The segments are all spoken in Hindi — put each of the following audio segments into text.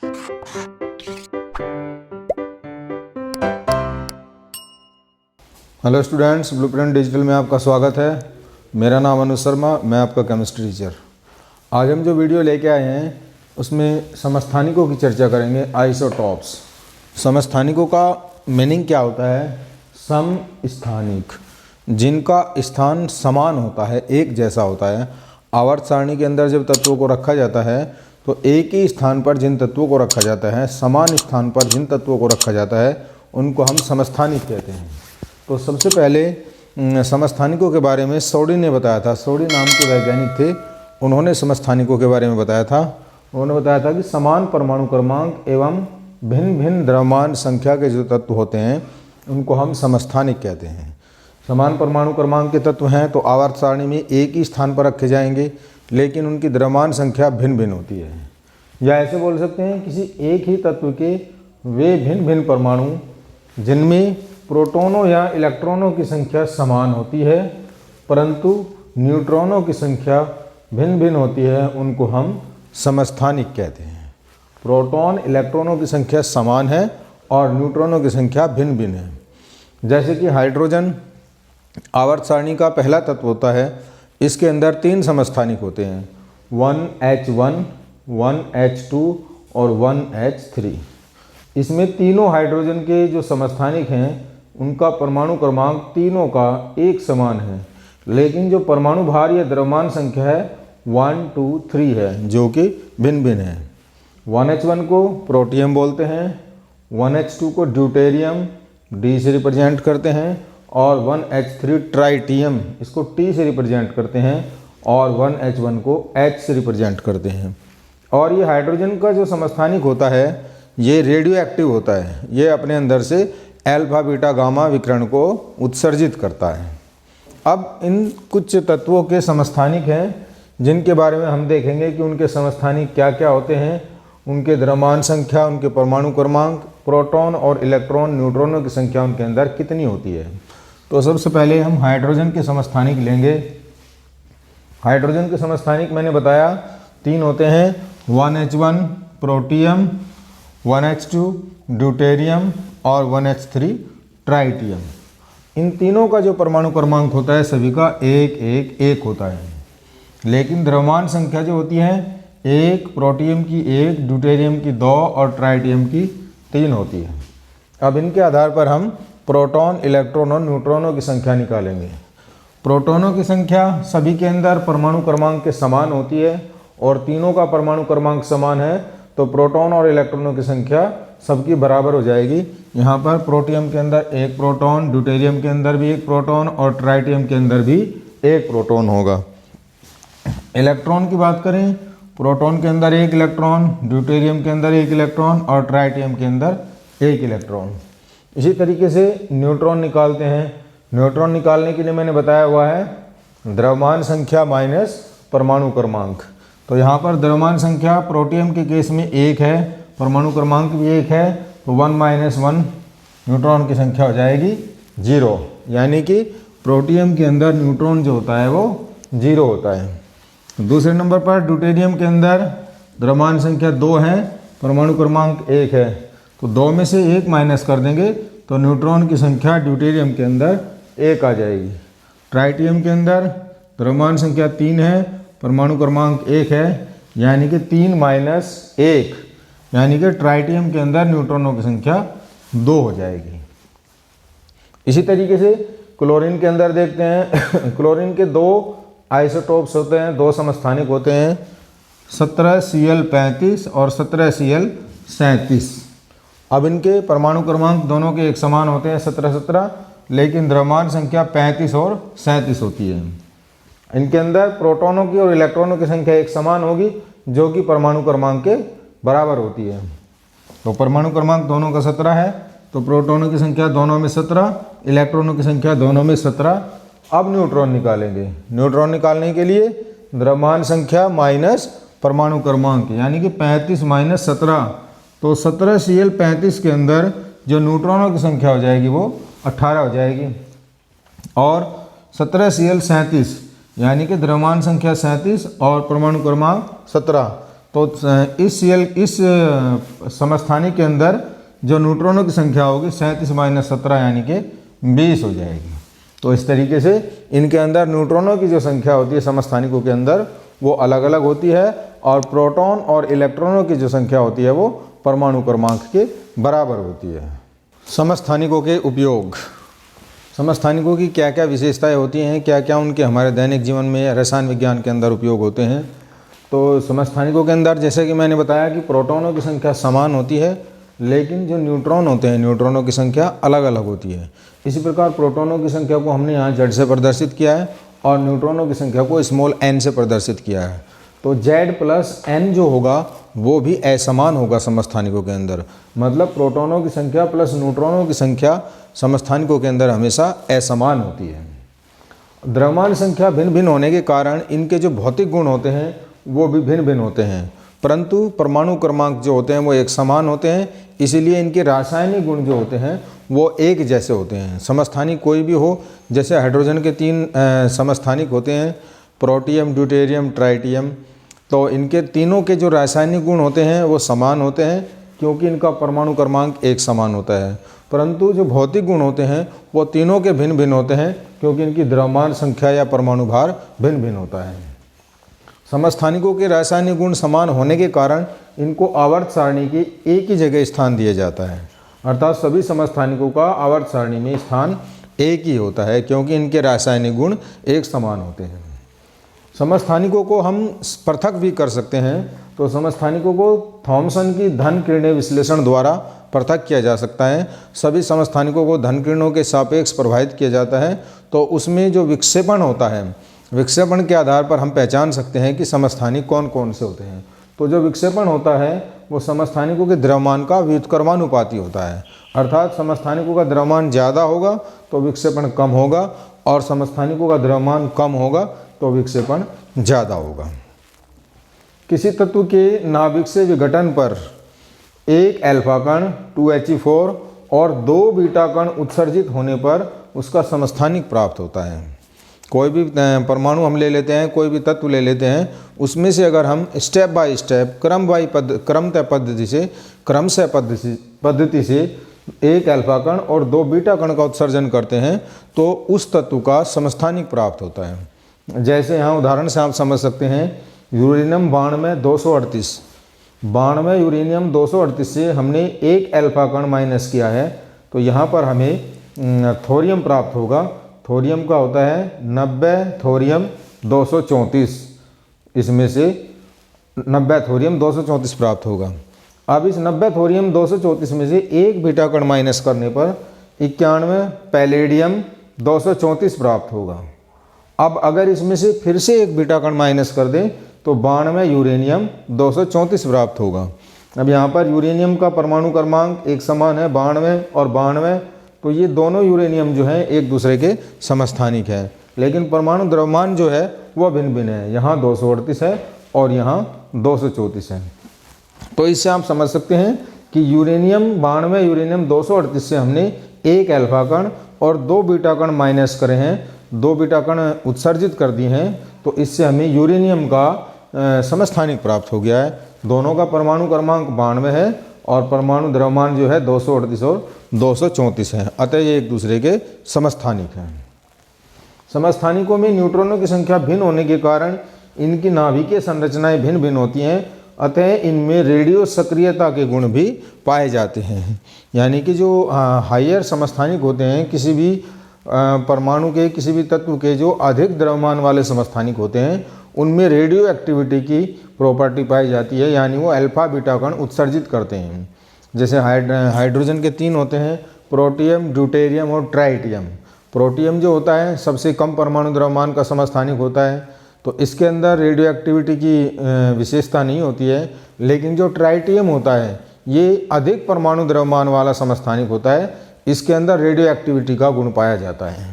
हेलो स्टूडेंट्स, ब्लूप्रिंट डिजिटल में आपका स्वागत है। मेरा नाम अनुज शर्मा, मैं आपका केमिस्ट्री टीचर। आज हम जो वीडियो लेके आए हैं उसमें समस्थानिकों की चर्चा करेंगे। आइसोटॉप्स। समस्थानिकों का मीनिंग क्या होता है? समस्थानिक, जिनका स्थान समान होता है, एक जैसा होता है। आवर्त सारणी के अंदर जब तत्वों को रखा जाता है तो एक ही स्थान पर जिन तत्वों को रखा जाता है, समान स्थान पर जिन तत्वों को रखा जाता है, उनको हम समस्थानिक कहते हैं। तो सबसे पहले समस्थानिकों के बारे में सोडी ने बताया था। सोडी नाम के वैज्ञानिक थे, उन्होंने समस्थानिकों के बारे में बताया था। उन्होंने बताया था कि समान परमाणु क्रमांक एवं भिन्न भिन्न द्रव्यमान संख्या के जो तत्व होते हैं उनको हम समस्थानिक कहते हैं। समान परमाणु क्रमांक के तत्व हैं तो आवर्त सारणी में एक ही स्थान पर रखे जाएंगे, लेकिन उनकी द्रव्यमान संख्या भिन्न भिन्न होती है। या ऐसे बोल सकते हैं, किसी एक ही तत्व के वे भिन्न भिन्न परमाणु जिनमें प्रोटॉनों या इलेक्ट्रॉनों की संख्या समान होती है परंतु न्यूट्रॉनों की संख्या भिन्न भिन्न होती है, उनको हम समस्थानिक कहते हैं। प्रोटॉन इलेक्ट्रॉनों की संख्या समान है और न्यूट्रॉनों की संख्या भिन्न भिन्न है। जैसे कि हाइड्रोजन आवर्त सारणी का पहला तत्व होता है। इसके अंदर 3 समस्थानिक होते हैं, 1H1, 1H2 और 1H3। इसमें तीनों हाइड्रोजन के जो समस्थानिक हैं उनका परमाणु क्रमांक तीनों का एक समान है, लेकिन जो परमाणु भार या द्रव्यमान संख्या है 1, 2, 3 है, जो कि भिन्न भिन्न है। 1H1 को प्रोटियम बोलते हैं, 1H2 को ड्यूटेरियम D से रिप्रेजेंट करते हैं और 1H3 ट्राइटियम, इसको T से रिप्रेजेंट करते हैं और 1H1 को H से रिप्रेजेंट करते हैं। और ये हाइड्रोजन का जो समस्थानिक होता है ये रेडियो एक्टिव होता है। ये अपने अंदर से अल्फा बीटा गामा विकिरण को उत्सर्जित करता है। अब इन कुछ तत्वों के समस्थानिक हैं जिनके बारे में हम देखेंगे कि उनके समस्थानिक क्या क्या होते हैं, उनके द्रव्यमान संख्या, उनके परमाणु क्रमांक, प्रोटॉन और इलेक्ट्रॉन न्यूट्रॉनों की संख्या उनके अंदर कितनी होती है। तो सबसे पहले हम हाइड्रोजन के समस्थानिक लेंगे। हाइड्रोजन के समस्थानिक मैंने बताया 3 होते हैं, 1H1 प्रोटियम, 1H2 ड्यूटेरियम और 1H3 ट्राइटियम। इन तीनों का जो परमाणु क्रमांक होता है सभी का 1, 1, 1 होता है, लेकिन द्रव्यमान संख्या जो होती है 1, प्रोटियम की 1, ड्यूटेरियम की 2 और ट्राइटियम की 3 होती है। अब इनके आधार पर हम प्रोटॉन, इलेक्ट्रॉन और न्यूट्रॉनों की संख्या निकालेंगे। प्रोटॉनों की संख्या सभी के अंदर परमाणु क्रमांक के समान होती है और तीनों का परमाणु क्रमांक समान है, तो प्रोटॉन और इलेक्ट्रॉनों की संख्या सबकी बराबर हो जाएगी। यहाँ पर प्रोटियम के अंदर 1 प्रोटॉन, ड्यूटेरियम के अंदर भी 1 प्रोटॉन और ट्राइटियम के अंदर भी 1 प्रोटॉन होगा। इलेक्ट्रॉन की बात करें, प्रोटॉन के अंदर 1 इलेक्ट्रॉन, ड्यूटेरियम के अंदर 1 इलेक्ट्रॉन और ट्राइटियम के अंदर 1 इलेक्ट्रॉन। इसी तरीके से न्यूट्रॉन निकालते हैं। न्यूट्रॉन निकालने के लिए मैंने बताया हुआ है द्रव्यमान संख्या माइनस परमाणु क्रमांक। तो यहाँ पर द्रव्यमान संख्या प्रोटियम के केस में 1 है, परमाणु क्रमांक भी 1 है, तो 1 - 1 न्यूट्रॉन की संख्या हो जाएगी 0, यानी कि प्रोटियम के अंदर न्यूट्रॉन जो होता है वो 0 होता है। दूसरे नंबर पर ड्यूटेरियम के अंदर द्रव्यमान संख्या 2 है, परमाणु क्रमांक 1 है, तो 2 में से 1 माइनस कर देंगे तो न्यूट्रॉन की संख्या ड्यूटेरियम के अंदर 1 आ जाएगी। ट्राइटियम के अंदर द्रव्यमान संख्या 3 है, परमाणु क्रमांक 1 है, यानी कि 3 - 1, यानी कि ट्राइटियम के अंदर न्यूट्रॉनों की संख्या 2 हो जाएगी। इसी तरीके से क्लोरीन के अंदर देखते हैं। क्लोरीन के 2 आइसोटोप्स होते हैं, 2 समस्थानिक होते हैं, 17Cl35 और 17Cl37। अब इनके परमाणु क्रमांक दोनों के एक समान होते हैं, 17, लेकिन द्रव्यमान संख्या 35 और 37 होती है। इनके अंदर प्रोटॉनों की और इलेक्ट्रॉनों की संख्या एक समान होगी, जो कि परमाणु क्रमांक के बराबर होती है। तो परमाणु क्रमांक दोनों का 17 है, तो प्रोटॉनों की संख्या दोनों में 17, इलेक्ट्रॉनों की संख्या दोनों में 17। अब न्यूट्रॉन निकालेंगे। न्यूट्रॉन निकालने के लिए द्रव्यमान संख्या माइनस परमाणु क्रमांक, यानी कि 35 - 17, तो 17Cl35 के अंदर जो न्यूट्रॉनों की संख्या हो जाएगी वो 18 हो जाएगी। और 17Cl37 यानी कि द्रव्यमान संख्या 37 और परमाणु क्रमांक 17, तो इस समस्थानिक के अंदर जो न्यूट्रॉनों की संख्या होगी 37 - 17 यानी कि 20 हो जाएगी। तो इस तरीके से इनके अंदर न्यूट्रॉनों की जो संख्या होती है समस्थानिकों के अंदर वो अलग अलग होती है, और प्रोटॉन और इलेक्ट्रॉनों की जो संख्या होती है वो परमाणु क्रमांक के बराबर होती है। समस्थानिकों के उपयोग, समस्थानिकों की क्या क्या विशेषताएं होती हैं, क्या क्या उनके हमारे दैनिक जीवन में रसायन विज्ञान के अंदर उपयोग होते हैं। तो समस्थानिकों के अंदर जैसे कि मैंने बताया कि प्रोटॉनों की संख्या समान होती है, लेकिन जो न्यूट्रॉन होते हैं न्यूट्रॉनों की संख्या अलग अलग होती है। इसी प्रकार प्रोटॉनों की संख्या को हमने यहाँ Z से प्रदर्शित किया है और न्यूट्रॉनों की संख्या को स्मॉल n से प्रदर्शित किया है। तो Z + n जो होगा वो भी असमान होगा समस्थानिकों के अंदर, मतलब प्रोटॉनों की संख्या प्लस न्यूट्रॉनों की संख्या समस्थानिकों के अंदर हमेशा असमान होती है। द्रव्यमान संख्या भिन्न भिन्न होने के कारण इनके जो भौतिक गुण होते हैं वो भी भिन्न भिन्न होते हैं, परंतु परमाणु क्रमांक जो होते हैं वो एक समान होते हैं, इसीलिए इनके रासायनिक गुण जो होते हैं वो एक जैसे होते हैं। समस्थानिक कोई भी हो, जैसे हाइड्रोजन के 3 समस्थानिक होते हैं, प्रोटियम, ड्यूटेरियम, ट्राइटियम, तो इनके तीनों के जो रासायनिक गुण होते हैं वो समान होते हैं क्योंकि इनका परमाणु क्रमांक एक समान होता है, परंतु जो भौतिक गुण होते हैं वो तीनों के भिन्न भिन्न होते हैं क्योंकि इनकी द्रव्यमान संख्या या परमाणु भार भिन्न भिन्न होता है। समस्थानिकों के रासायनिक गुण समान होने के कारण इनको आवर्त सारणी की एक ही जगह स्थान दिया जाता है, अर्थात सभी समस्थानिकों का आवर्त सारणी में स्थान एक ही होता है क्योंकि इनके रासायनिक गुण एक समान होते हैं। समस्थानिकों को हम पृथक भी कर सकते हैं, तो समस्थानिकों को थॉमसन की धन किरणें विश्लेषण द्वारा पृथक किया जा सकता है। सभी समस्थानिकों को धन किरणों के सापेक्ष प्रभावित किया जाता है, तो उसमें जो विक्षेपण होता है, विक्षेपण के आधार पर हम पहचान सकते हैं कि समस्थानिक कौन कौन से होते हैं। तो जो विक्षेपण होता है वो समस्थानिकों के द्रव्यमान का व्युत्क्रमानुपाती होता है, अर्थात समस्थानिकों का द्रव्यमान ज़्यादा होगा तो विक्षेपण कम होगा, और समस्थानिकों का द्रव्यमान कम होगा तो विक्षेपण ज़्यादा होगा। किसी तत्व के नाभिक से विघटन पर एक अल्फा कण 2He4 और 2 बीटा कण उत्सर्जित होने पर उसका समस्थानिक प्राप्त होता है। कोई भी परमाणु हम ले लेते हैं, कोई भी तत्व ले लेते हैं, उसमें से अगर हम स्टेप बाय स्टेप क्रमतः पद्धति से एक अल्फा कण और 2 बीटा कण का उत्सर्जन करते हैं तो उस तत्व का समस्थानिक प्राप्त होता है। जैसे यहाँ उदाहरण से आप समझ सकते हैं, यूरेनियम 92 यूरेनियम 238 से हमने एक अल्फा कण माइनस किया है, तो यहाँ पर हमें थोरियम प्राप्त होगा। थोरियम का होता है 90 थोरियम 234, इसमें से 90 थोरियम 234 प्राप्त होगा। अब इस 90 थोरियम 234 में से एक बीटा कण माइनस करने पर 91 पैलेडियम 234 प्राप्त होगा। अब अगर इसमें से फिर से एक बीटा कण माइनस कर दें तो 92 यूरेनियम 234 प्राप्त होगा। अब यहाँ पर यूरेनियम का परमाणु क्रमांक एक समान है 92 और 92, तो ये दोनों यूरेनियम जो हैं एक दूसरे के समस्थानिक हैं, लेकिन परमाणु द्रव्यमान जो है वह भिन्न भिन्न है, यहाँ 238 है और यहाँ 234 है। तो इससे आप समझ सकते हैं कि यूरेनियम 92 यूरेनियम 238 से हमने एक अल्फा कण और 2 बीटा कण माइनस करे हैं, 2 बीटा कण उत्सर्जित कर दिए हैं, तो इससे हमें यूरेनियम का समस्थानिक प्राप्त हो गया है। दोनों का परमाणु क्रमांक 92 है और परमाणु द्रव्यमान जो है 238 और 234 है, अतः ये एक दूसरे के समस्थानिक हैं। समस्थानिकों में न्यूट्रॉनों की संख्या भिन्न होने के कारण इनकी नाभिकीय संरचनाएं भिन्न भिन्न होती हैं, अतः इनमें रेडियो सक्रियता के गुण भी पाए जाते हैं। यानी कि जो हायर समस्थानिक होते हैं, किसी भी परमाणु के, किसी भी तत्व के जो अधिक द्रव्यमान वाले समस्थानिक होते हैं, उनमें रेडियो एक्टिविटी की प्रॉपर्टी पाई जाती है, यानी वो अल्फा बीटा कण उत्सर्जित करते हैं। जैसे हाइड्रोजन के 3 होते हैं, प्रोटियम, ड्यूटेरियम और ट्राइटियम। प्रोटियम जो होता है सबसे कम परमाणु द्रव्यमान का समस्थानिक होता है, तो इसके अंदर रेडियो एक्टिविटी की विशेषता नहीं होती है, लेकिन जो ट्राइटियम होता है ये अधिक परमाणु द्रव्यमान वाला समस्थानिक होता है, इसके अंदर रेडियो एक्टिविटी का गुण पाया जाता है।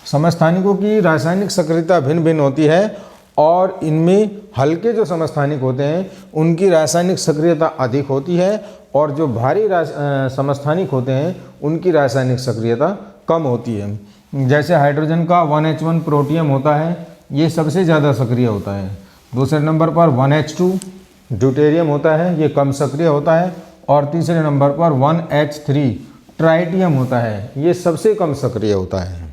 समस्थानिकों की रासायनिक सक्रियता भिन्न भिन्न होती है और इनमें हल्के जो समस्थानिक होते हैं उनकी रासायनिक सक्रियता अधिक होती है और जो भारी समस्थानिक होते हैं उनकी रासायनिक सक्रियता कम होती है। जैसे हाइड्रोजन का 1H1 प्रोटियम होता है, ये सबसे ज़्यादा सक्रिय होता है। दूसरे नंबर पर 1H2 ड्यूटेरियम होता है, ये कम सक्रिय होता है। और तीसरे नंबर पर 1H3 ट्राइटियम होता है, ये सबसे कम सक्रिय होता है।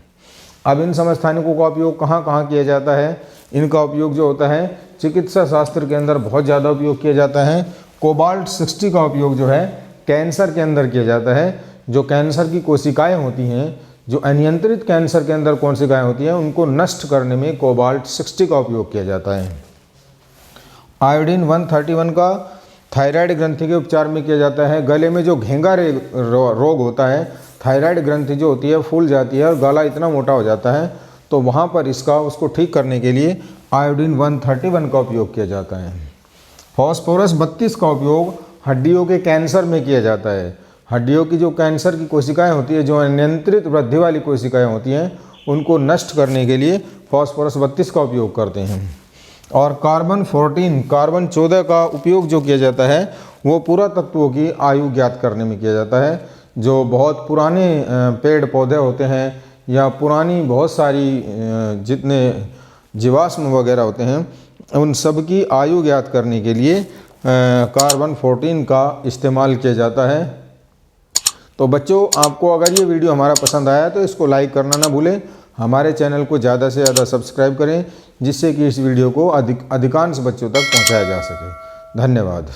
अब इन समस्थानिकों का उपयोग कहाँ कहाँ किया जाता है? इनका उपयोग जो होता है चिकित्सा शास्त्र के अंदर बहुत ज़्यादा उपयोग किया जाता है। कोबाल्ट 60 का उपयोग जो है कैंसर के अंदर किया जाता है। जो कैंसर की कोशिकाएं होती हैं, जो अनियंत्रित कैंसर के अंदर कोशिकाएं होती हैं, उनको नष्ट करने में कोबाल्ट 60 का उपयोग किया जाता है। आयोडीन 131 का थायराइड ग्रंथि के उपचार में किया जाता है। गले में जो घेंगा रोग होता है, थायराइड ग्रंथि जो होती है फूल जाती है और गला इतना मोटा हो जाता है, तो वहाँ पर उसको ठीक करने के लिए आयोडीन 131 का उपयोग किया जाता है। फॉस्फोरस 32 का उपयोग हड्डियों के कैंसर में किया जाता है। हड्डियों की जो कैंसर की कोशिकाएं होती है, जो अनियंत्रित वृद्धि वाली कोशिकाएं होती हैं, उनको नष्ट करने के लिए फॉस्फोरस 32 का उपयोग करते हैं। और कार्बन 14 का उपयोग जो किया जाता है वो पूरा तत्वों की आयु ज्ञात करने में किया जाता है। जो बहुत पुराने पेड़ पौधे होते हैं या पुरानी बहुत सारी जितने जीवाश्म वगैरह होते हैं, उन सब की आयु ज्ञात करने के लिए कार्बन 14 का इस्तेमाल किया जाता है। तो बच्चों, आपको अगर ये वीडियो हमारा पसंद आया तो इसको लाइक करना ना भूलें। हमारे चैनल को ज़्यादा से ज़्यादा सब्सक्राइब करें, जिससे कि इस वीडियो को अधिकांश बच्चों तक पहुंचाया जा सके। धन्यवाद।